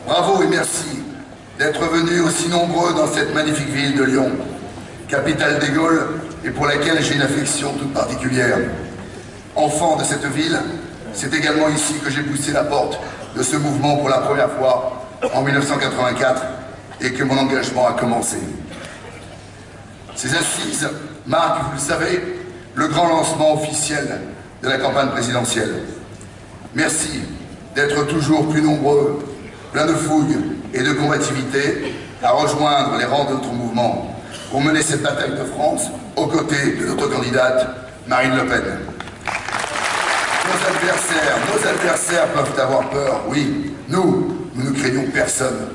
Bravo et merci d'être venus aussi nombreux dans cette magnifique ville de Lyon, capitale des Gaules et pour laquelle j'ai une affection toute particulière. Enfant de cette ville, c'est également ici que j'ai poussé la porte de ce mouvement pour la première fois en 1984 et que mon engagement a commencé. Ces assises marquent, vous le savez, le grand lancement officiel de la campagne présidentielle. Merci d'être toujours plus nombreux, plein de fougue et de combativité, à rejoindre les rangs de notre mouvement pour mener cette bataille de France aux côtés de notre candidate Marine Le Pen. Nos adversaires peuvent avoir peur, oui. Nous ne craignons personne.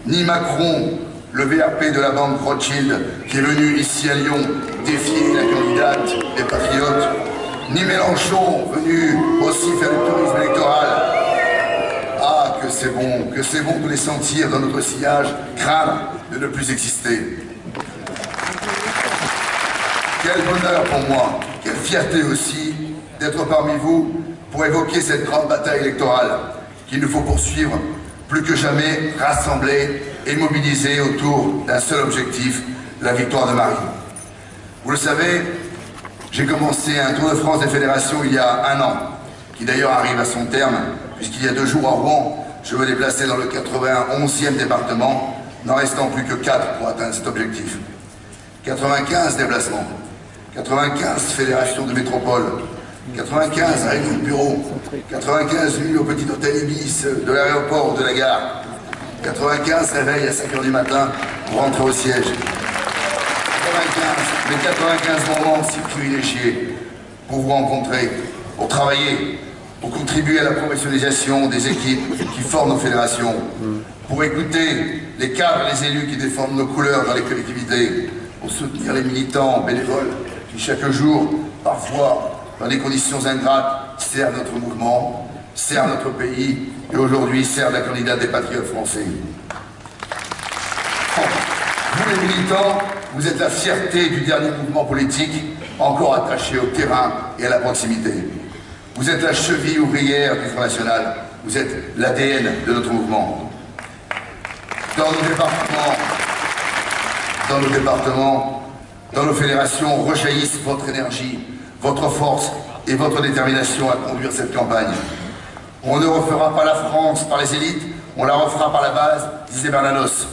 Ni Macron, le VRP de la banque Rothschild, qui est venu ici à Lyon défier la candidate des Patriotes, ni Mélenchon, venu aussi faire du tourisme électoral. Ah, que c'est bon de les sentir dans notre sillage, craindre de ne plus exister. Quel bonheur pour moi, quelle fierté aussi d'être parmi vous pour évoquer cette grande bataille électorale qu'il nous faut poursuivre plus que jamais rassemblés et mobilisés autour d'un seul objectif, la victoire de Marine. Vous le savez, j'ai commencé un Tour de France des fédérations il y a 1 an, qui d'ailleurs arrive à son terme, puisqu'il y a 2 jours à Rouen, je me déplaçais dans le 91e département, n'en restant plus que 4 pour atteindre cet objectif. 95 déplacements, 95 fédérations de métropole, 95 réunions de bureau, 95 nuits au petit hôtel Ibis de l'aéroport ou de la gare, 95 réveils à 5h du matin pour rentrer au siège. 95 moments si privilégiés pour vous rencontrer, pour travailler, pour contribuer à la professionnalisation des équipes qui forment nos fédérations, pour écouter les cadres et les élus qui défendent nos couleurs dans les collectivités, pour soutenir les militants bénévoles qui chaque jour, parfois, dans des conditions ingrates, servent notre mouvement, servent notre pays et aujourd'hui servent la candidate des Patriotes français. Vous les militants, vous êtes la fierté du dernier mouvement politique encore attaché au terrain et à la proximité. Vous êtes la cheville ouvrière du Front National, vous êtes l'ADN de notre mouvement. Dans nos départements, dans nos fédérations rejaillissent votre énergie, votre force et votre détermination à conduire cette campagne. On ne refera pas la France par les élites, on la refera par la base, disait Bernanos.